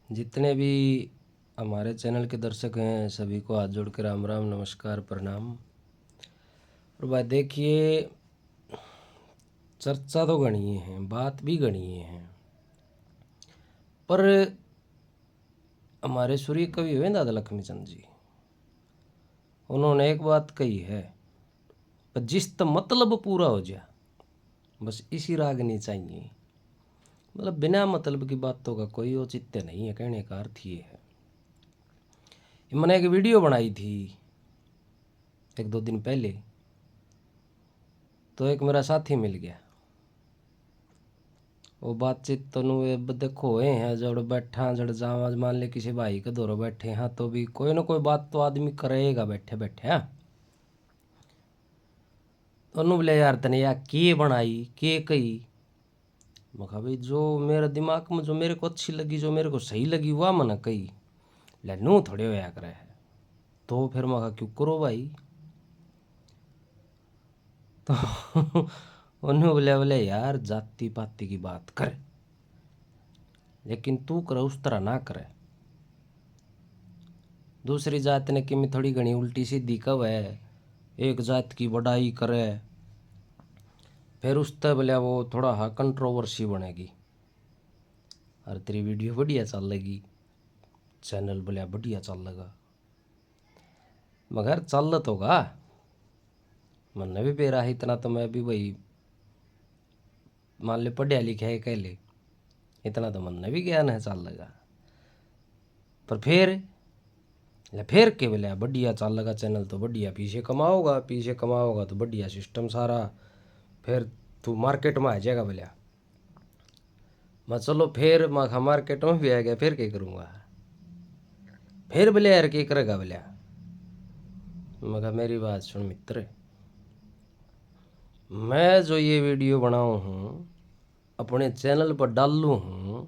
जितने भी हमारे चैनल के दर्शक हैं सभी को हाथ जोड़ के राम राम नमस्कार प्रणाम। और भाई देखिए, चर्चा तो गणी है, बात भी गणी है, पर हमारे सूर्य कवि हुए दादा लक्ष्मीचंद जी, उन्होंने एक बात कही है, पर जिस तो मतलब पूरा हो जाए बस इसी राग नहीं चाहिए। मतलब बिना मतलब की बातों का कोई औचित्य नहीं है, कहने का अर्थ ये है। मैंने एक वीडियो बनाई थी एक दो दिन पहले, तो एक मेरा साथी मिल गया। वो बातचीत तो देखो हुए हैं, जड़ बैठा जड़ जावा, मान ले किसी भाई के दौर बैठे हैं तो भी कोई ना कोई बात तो आदमी करेगा बैठे बैठे। हाँ, तो बोले यार तने यार के बनाई के कही। मैं कहा भाई जो मेरे दिमाग में जो मेरे को अच्छी लगी, जो मेरे को सही लगी वह मैंने कही, ले नू थोड़े होया करे है। तो फिर मैं कहा क्यों करो भाई। तो उन्होंने बोले यार जाति पाति की बात कर, लेकिन तू करे उस तरह ना करे। दूसरी जात ने कि मैं थोड़ी घनी उल्टी सीधी कब है, एक जात की बड़ाई करे, फिर उस तब बोलिया वो थोड़ा हाँ कंट्रोवर्सी बनेगी। और तेरी वीडियो बढ़िया चल लेगी, चैनल बोलिया बढ़िया चल लगा, मगर चल तो होगा। मैंने भी पेरा है इतना, तो मैं भी वही मान ले पढ़िया लिखा है कह ले, इतना तो मैंने भी ज्ञान है चल लगा। पर फिर के बोले बढ़िया चल लगा चैनल तो बढ़िया पीछे कमाओगा तो बढ़िया सिस्टम सारा, फिर तू मार्केट में आ जाएगा बोलिया। मैं चलो फिर मैं मार्केट में भी आ गया, फिर क्या करूँगा। फिर बोले यार क्या करेगा बोलिया। मैं कहा मेरी बात सुन मित्र, मैं जो ये वीडियो बनाऊँ हूँ अपने चैनल पर डालूँ हूँ,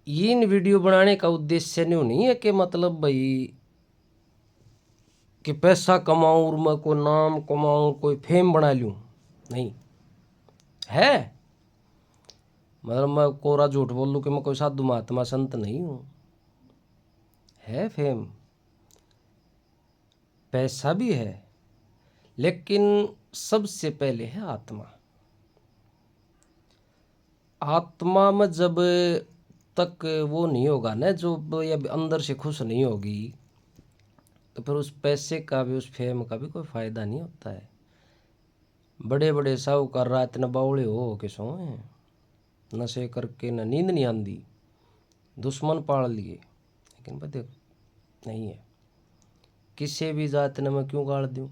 इन वीडियो बनाने का उद्देश्य नहीं है कि मतलब भाई कि पैसा कमाऊँ और मैं कोई नाम कमाऊँ कोई फेम बना लूँ, नहीं है। मतलब मैं कोरा झूठ बोल लूँ कि मैं कोई साधु महात्मा संत नहीं हूँ। है फेम, पैसा भी है, लेकिन सबसे पहले है आत्मा। आत्मा में जब तक वो नहीं होगा ना, जो या अंदर से खुश नहीं होगी, तो फिर उस पैसे का भी उस फेम का भी कोई फायदा नहीं होता है। बड़े बड़े साहूकार रात न बावड़े हो के सोए, नशे करके न नींद नहीं आंदी, दुश्मन पाल लिए, लेकिन भाई देखो नहीं है। किसी भी जात ने मैं क्यों गाड़ दूँ,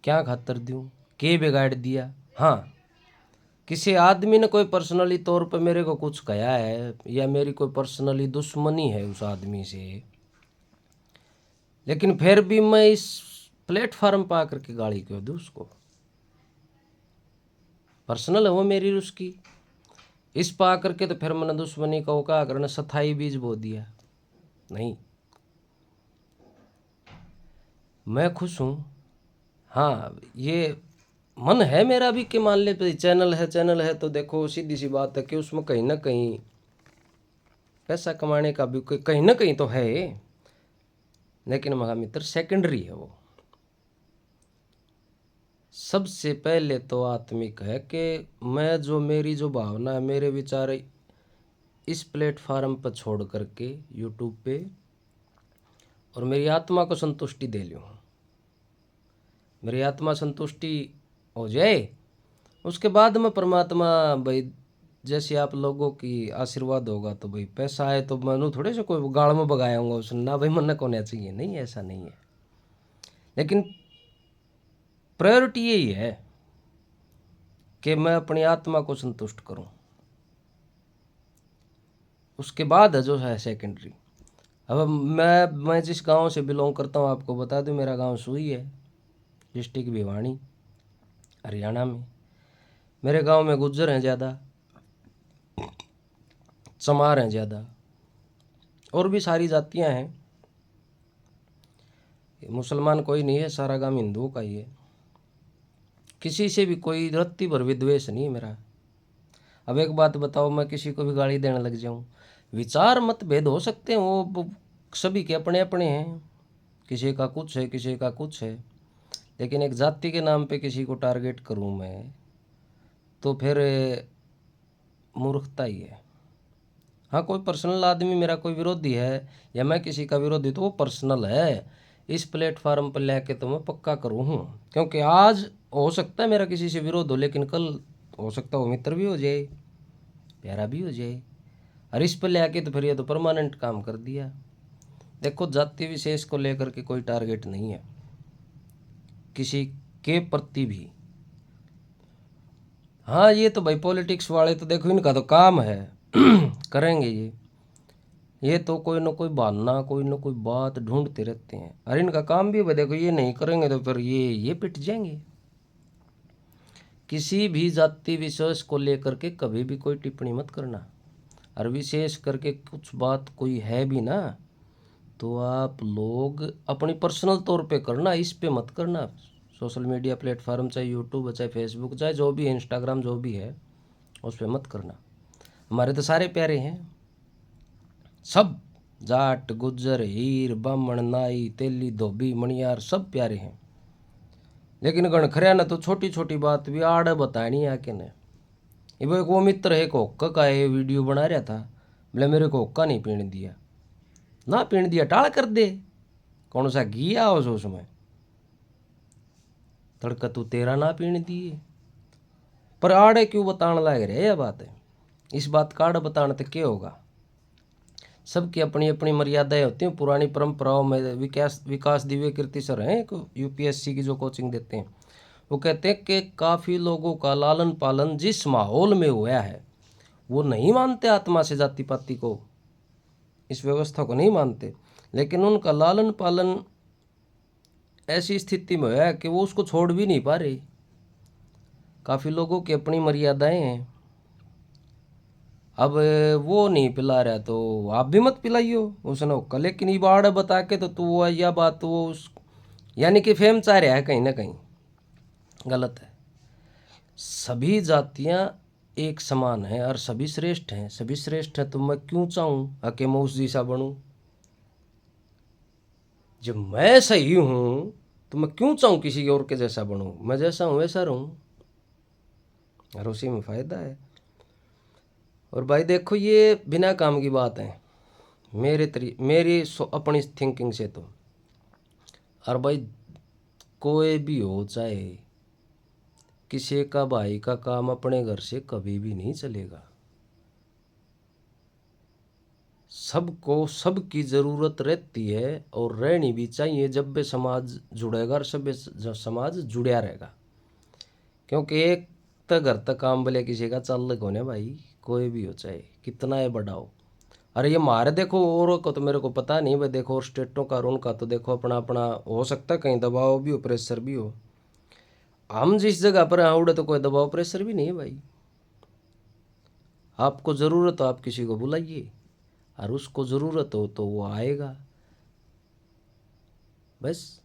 क्या खातर दूँ, के बिगाड़ दिया। हाँ, किसी आदमी ने कोई पर्सनली तौर पे मेरे को कुछ कहा है या मेरी कोई पर्सनली दुश्मनी है उस आदमी से, लेकिन फिर भी मैं इस प्लेटफार्म पर आकर के गाली क्यों दूँ उसको। पर्सनल है वो मेरी उसकी, इस पर आकर के तो फिर मैंने दुश्मनी का वो क्या करना, सथाई बीज बो दिया। नहीं, मैं खुश हूँ। हाँ, ये मन है मेरा भी कि मान ले चैनल है तो देखो सीधी सी बात है कि उसमें कहीं ना कहीं पैसा कमाने का भी कहीं ना कहीं तो है, लेकिन महा मित्र सेकेंडरी है वो। सबसे पहले तो आत्मिक है कि मैं जो मेरी जो भावना है, मेरे विचार इस प्लेटफार्म पर छोड़ करके यूट्यूब पे और मेरी आत्मा को संतुष्टि दे लूँ। मेरी आत्मा संतुष्टि हो जाए, उसके बाद में परमात्मा भाई जैसे आप लोगों की आशीर्वाद होगा तो भाई पैसा आए तो मैं थोड़े से कोई गाड़ में बगाऊंगा उसने ना, भाई मन को नहीं चाहिए, नहीं ऐसा नहीं है। लेकिन प्रायोरिटी यही है कि मैं अपनी आत्मा को संतुष्ट करूं, उसके बाद है जो है सेकेंडरी। अब मैं जिस गांव से बिलोंग करता हूं आपको बता दूं, मेरा गांव सुई है, डिस्ट्रिक्ट भिवानी, हरियाणा में। मेरे गांव में गुज्जर हैं ज़्यादा, चमार हैं ज़्यादा, और भी सारी जातियां हैं। मुसलमान कोई नहीं है, सारा गांव हिंदुओं का ही है। किसी से भी कोई रत्ती भर भी द्वेष नहीं है मेरा। अब एक बात बताओ, मैं किसी को भी गाली देने लग जाऊं, विचार मतभेद हो सकते हैं, वो सभी के अपने अपने हैं, किसी का कुछ है किसी का कुछ है, लेकिन एक जाति के नाम पे किसी को टारगेट करूं मैं तो फिर मूर्खता ही है। हाँ, कोई पर्सनल आदमी मेरा कोई विरोधी है या मैं किसी का विरोधी, तो वो पर्सनल है। इस प्लेटफार्म पर लेके तो मैं पक्का करूँ हूँ, क्योंकि आज हो सकता है मेरा किसी से विरोध हो, लेकिन कल हो सकता है वो मित्र भी हो जाए, प्यारा भी हो जाए। और इस पर लेके तो फिर ये तो परमानेंट काम कर दिया। देखो, जाति विशेष को लेकर के कोई टारगेट नहीं है किसी के प्रति भी। हाँ, ये तो भाई पॉलिटिक्स वाले तो देखो इनका तो काम है करेंगे ये तो कोई ना कोई बहाना कोई ना कोई बात ढूंढते रहते हैं। और इनका काम भी है, देखो ये नहीं करेंगे तो फिर ये पिट जाएंगे। किसी भी जाति विशेष को लेकर के कभी भी कोई टिप्पणी मत करना, और विशेष करके कुछ बात कोई है भी ना तो आप लोग अपनी पर्सनल तौर पे करना, इस पे मत करना। सोशल मीडिया प्लेटफार्म चाहे यूट्यूब चाहे फेसबुक चाहे जो भी है, इंस्टाग्राम जो भी है, उस पे मत करना। हमारे तो सारे प्यारे हैं, सब जाट गुज्जर हीर बामण नाई तेली धोबी मणियार सब प्यारे हैं, लेकिन गणखरिया ने तो छोटी छोटी बात भी आड़ बतानी आके ने। ये वो एक वो मित्र है को हुक्का का है वीडियो बना रहा था, बोले मेरे को हुक्का नहीं पीने दिया, ना पीने दिया टाल कर दे, कौन सा घी आओ उसमें तड़का तू तेरा ना पीने दिए। पर आड़े क्यों बताने लग रहे, यह बात है। इस बात का आड़ बताने तो क्या होगा, सबकी अपनी अपनी मर्यादाएं होती हैं। पुरानी परंपराओं में विकास दिव्य कीर्ति सर हैं, यूपीएससी की जो कोचिंग देते हैं, वो कहते हैं कि काफ़ी लोगों का लालन पालन जिस माहौल में हुआ है वो नहीं मानते आत्मा से जाति पाति को, इस व्यवस्था को नहीं मानते, लेकिन उनका लालन पालन ऐसी स्थिति में है कि वो उसको छोड़ भी नहीं पा रहे। काफ़ी लोगों की अपनी मर्यादाएं हैं। अब वो नहीं पिला रहा तो आप भी मत पिलाइयो उसने हुक्का, लेकिन ये बाड़ बता के तो तू वो यह बात तो वो उस यानी कि फेम चाह रहा है, कहीं ना कहीं गलत है। सभी जातियां एक समान हैं और सभी श्रेष्ठ हैं, सभी श्रेष्ठ हैं तो मैं क्यों चाहूँ कि मैं उस जैसा बनूँ। जब मैं सही हूँ तो मैं क्यों चाहूँ किसी और के जैसा बनूँ, मैं जैसा हूँ वैसा रहूँ, और उसी में फ़ायदा है। और भाई देखो, ये बिना काम की बात है मेरी अपनी थिंकिंग से तो। और भाई कोई भी हो, चाहे किसी का भाई का काम अपने घर से कभी भी नहीं चलेगा। सबको सबकी ज़रूरत रहती है और रहनी भी चाहिए, जब भी समाज जुड़ेगा और सब समाज जुड़िया रहेगा। क्योंकि एक तो घर तक काम भले किसी का चल लग होने भाई, कोई भी हो चाहे कितना है बड़ा हो। अरे ये मारे देखो, औरों को तो मेरे को पता नहीं भाई, देखो और स्टेटों का और उनका तो देखो अपना अपना हो सकता है, कहीं दबाव भी हो प्रेशर भी हो। हम जिस जगह पर हैं उड़े तो कोई दबाव प्रेशर भी नहीं है भाई। आपको ज़रूरत हो आप किसी को बुलाइए, और उसको ज़रूरत हो तो वो आएगा बस।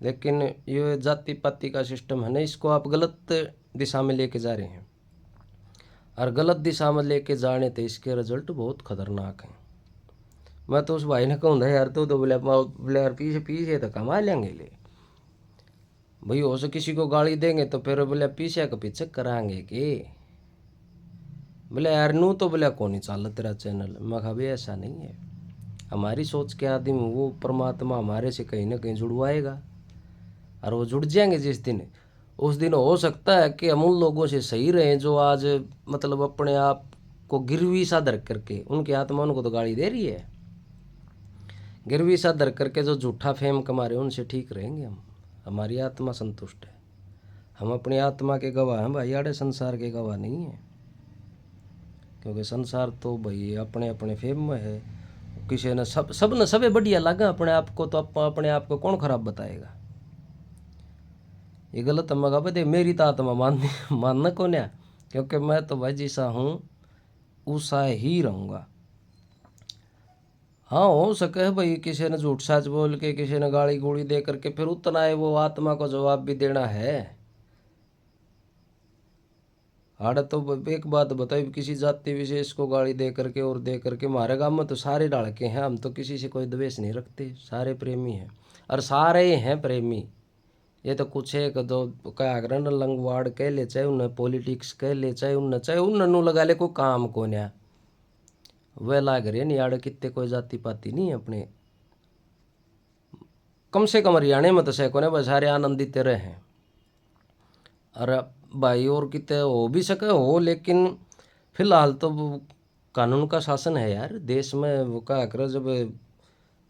लेकिन ये जाति पाति का सिस्टम है ना, इसको आप गलत दिशा में लेके जा रहे हैं, और गलत दिशा में लेके जाने तो इसके रिजल्ट बहुत खतरनाक हैं। मैं तो उस भाई ने कहूँगा यार तो बोले बोले यार पीछे पीछे तो कमा लेंगे ले भाई, हो सके किसी को गाली देंगे तो फिर बोले पीछे का पीछे कराएंगे कि बोले यार नू तो बोले कौन नहीं चल तेरा चैनल। मैं कहा भाई ऐसा नहीं है, हमारी सोच के आदमी वो परमात्मा हमारे से कहीं ना कहीं जुड़वाएगा, और वो जुड़ जाएंगे जिस दिन, उस दिन हो सकता है कि हम उन लोगों से सही रहें जो आज मतलब अपने आप को गिरवी सा धर करके, उनकी आत्मा उनको तो गाली दे रही है, गिरवी सा धर करके जो झूठा फेम कमा रहे उनसे ठीक रहेंगे हम। हमारी आत्मा संतुष्ट है, हम अपनी आत्मा के गवाह हैं भाई, आड़े संसार के गवाह नहीं हैं। क्योंकि संसार तो भाई अपने अपने फेम में है, किसी ने सब ने सबे बढ़िया लगा अपने आप को, तो अपने आप को कौन खराब बताएगा। ये गलत है। मगा भाई मेरी तो आत्मा मानना कौन है, क्योंकि मैं तो भाई जैसा हूँ उसा ही रहूँगा। हाँ, हो सके है भाई किसी ने झूठ साच बोल के किसी ने गाली गोली दे करके फिर उतना है वो आत्मा को जवाब भी देना है। आड़ तो एक बात बताई, किसी जाति विशेष को गाली दे करके और दे करके, हमारे गांव में तो सारे डाल के हैं, हम तो किसी से कोई द्वेष नहीं रखते, सारे प्रेमी हैं और सारे हैं प्रेमी। ये तो कुछ एक दो क्या करन लंगवाड़ कह ले, चाहे उन्हें पॉलिटिक्स कह ले, चाहे उन नू लगा ले, कोई काम को न्या वह लाग रहे नहीं। आड़ कितने कोई जाति पाति नहीं है अपने, कम से कम हरियाणा में तो सैको ने बस सारे आनंदित रहे हैं। अरे भाई और कितने हो भी सके हो, लेकिन फिलहाल तो वो कानून का शासन है यार देश में। वो क्या कर, जब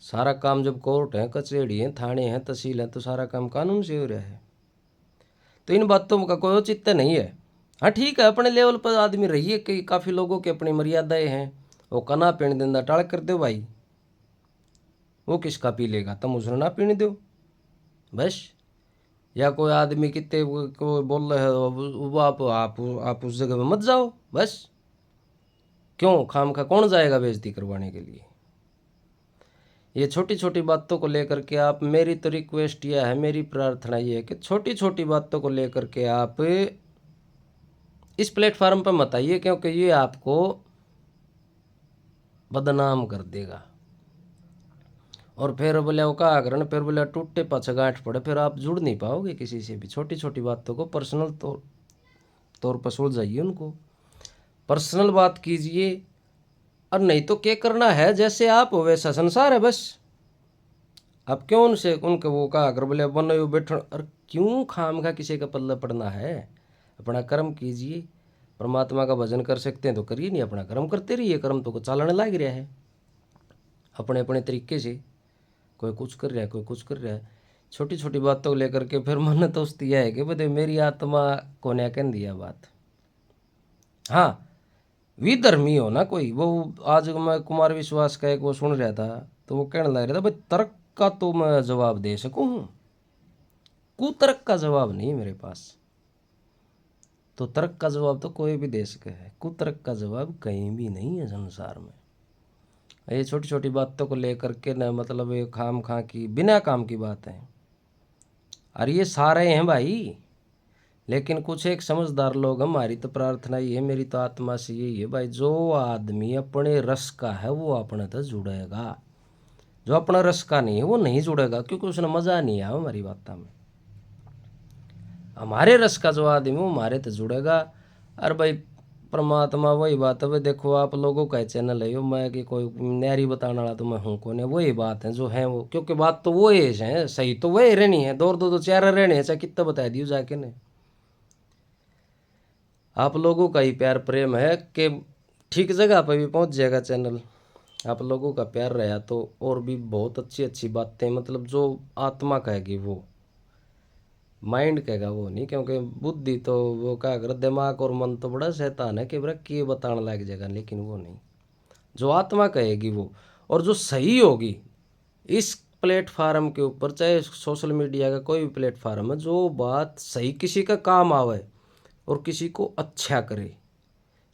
सारा काम, जब कोर्ट है, कचहरी है, थाने हैं, तहसील है, तो सारा काम कानून से हो रहा है। तो इन बातों का कोई औचित्य नहीं है। हाँ ठीक है, अपने लेवल पर आदमी रहिए कि काफ़ी लोगों की अपनी मर्यादाएं हैं। वो कना पीने देना टाल कर दो भाई, वो किसका पी लेगा, तुम उसने ना पीने दो बस। या कोई आदमी कितने को बोल रहे हो, वो आप उस जगह में मत जाओ बस। क्यों खाम खा कौन जाएगा बेइज्जती करवाने के लिए। ये छोटी छोटी बातों को लेकर के आप, मेरी तो रिक्वेस्ट यह है, मेरी प्रार्थना ये है कि छोटी छोटी बातों को लेकर के आप इस प्लेटफार्म पर मत आइए, क्योंकि ये आपको बदनाम कर देगा। और फिर बोले वो का कारण, फिर बोले टूटे पाछे गांठ पड़े, फिर आप जुड़ नहीं पाओगे किसी से भी। छोटी छोटी बातों को पर्सनल तौर पर सुलझाइए, उनको पर्सनल बात कीजिए। और नहीं तो क्या करना है, जैसे आप हो वैसा संसार है बस। आप क्यों उनके वो का अगर बोले बनो बैठो, और क्यों खाम खा किसी का पल्ला पड़ना है। अपना कर्म कीजिए, परमात्मा का भजन कर सकते हैं तो करिए, नहीं अपना कर्म करते रहिए। कर्म तो चालने लग रहा है अपने अपने तरीके से, कोई कुछ कर रहा है, कोई कुछ कर रहा है। छोटी छोटी बातों को लेकर के फिर मन तो उसती है कि बोले मेरी आत्मा को ने कह दिया बात। हाँ विधर्मी हो ना कोई, वो आज मैं कुमार विश्वास का एक वो सुन रहा था, तो वो कहने लग रहा था भाई तर्क का तो मैं जवाब दे सकूँ, कुतर्क का जवाब नहीं मेरे पास। तो तर्क का जवाब तो कोई भी दे सके है, कुतर्क का जवाब कहीं भी नहीं है संसार में। ये छोटी छोटी बातों को लेकर के ना, मतलब ये खाम खा की बिना काम की बात है। और ये सारे हैं भाई, लेकिन कुछ एक समझदार लोग, हमारी तो प्रार्थना ये है, मेरी तो आत्मा से यही है भाई, जो आदमी अपने रस का है वो अपने तो जुड़ेगा, जो अपना रस का नहीं है वो नहीं जुड़ेगा, क्योंकि उसने मज़ा नहीं आया हमारी बातों में। हमारे रस का जो आदमी वो हमारे तो जुड़ेगा। और भाई परमात्मा वही बात है भाई, देखो आप लोगों का चैनल है यो, मैं कि कोई न्यारी बताने वाला तो मैं हूँ कौन है। वही बात है जो है वो, क्योंकि बात तो वो है सही, तो वही रहनी है, दो दो चार रहने हैं, चाहे कितना बता दियो जाके ने। आप लोगों का ही प्यार प्रेम है कि ठीक जगह पर भी पहुंच जाएगा चैनल। आप लोगों का प्यार रहा तो और भी बहुत अच्छी अच्छी बातें, मतलब जो आत्मा कहेगी वो, माइंड कहेगा वो नहीं। क्योंकि बुद्धि तो वो क्या कर, दिमाग और मन तो बड़ा शैतान है कि बड़ा के बताने लग जाएगा, लेकिन वो नहीं। जो आत्मा कहेगी वो, और जो सही होगी इस प्लेटफार्म के ऊपर, चाहे सोशल मीडिया का कोई भी प्लेटफार्म है, जो बात सही किसी का काम आवे और किसी को अच्छा करे,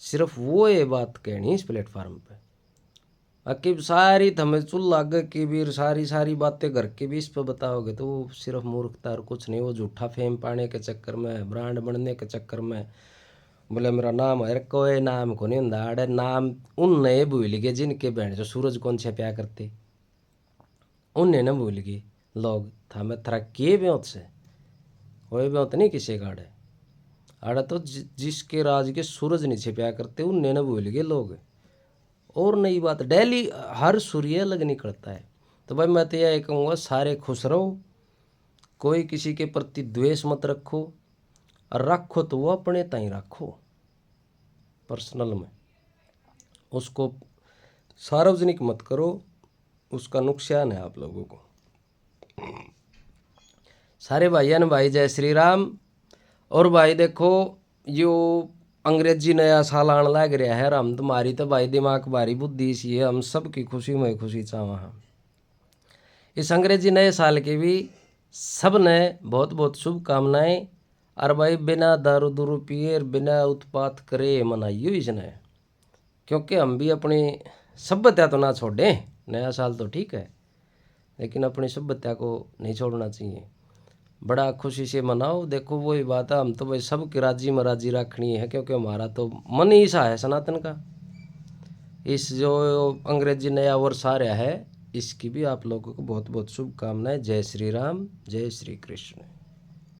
सिर्फ वो ये बात कहनी इस प्लेटफार्म पे। बाकी सारी हमें चुल लाग की भी सारी सारी बातें घर के भी इस पर बताओगे तो वो सिर्फ मूर्खता और कुछ नहीं। वो झूठा फेम पाने के चक्कर में, ब्रांड बनने के चक्कर में, बोले मेरा नाम है, कोई नाम को नहीं होंदा। अरे नाम उन नए भूल गए जिनके बहन जो सूरज कौन से प्या करते, उन्हें न भूल गए लोग। था मैं थरा के ब्योत से कोई ब्योत नहीं किसी का आड़े। आड़ा तो जिसके राज के सूरज नहीं छिपया करते उन्हें न भूल गए लोग। और नई बात, डेली हर सूर्य अलग निकलता है। तो भाई मैं तो यह कहूँगा, सारे खुश रहो, कोई किसी के प्रति द्वेष मत रखो, और रखो तो वो अपने ताई रखो पर्सनल में, उसको सार्वजनिक मत करो, उसका नुकसान है आप लोगों को। सारे भाइयों ने भाई जय श्री राम। और भाई देखो यो अंग्रेजी नया साल आने लग रहा है, हम तुम्हारी तो भाई दिमाग भारी बुद्धि सी है, हम सब की खुशी में खुशी चाहवा हम। इस अंग्रेजी नए साल की भी सब ने बहुत बहुत शुभकामनाएं। और भाई बिना दारू दूरू पिए, बिना उत्पात करे मनाइयो इसने, क्योंकि हम भी अपनी सभ्यता तो ना छोड़ें। नया साल तो ठीक है, लेकिन अपनी सभ्यता को नहीं छोड़ना चाहिए। बड़ा खुशी से मनाओ। देखो वही बात है, हम तो भाई सबकी राजी में राजी रखनी है, क्योंकि हमारा तो मन ही ऐसा है सनातन का। इस जो अंग्रेजी नया वर्ष आ रहा है, इसकी भी आप लोगों को बहुत बहुत शुभकामनाएं। जय श्री राम, जय श्री कृष्ण।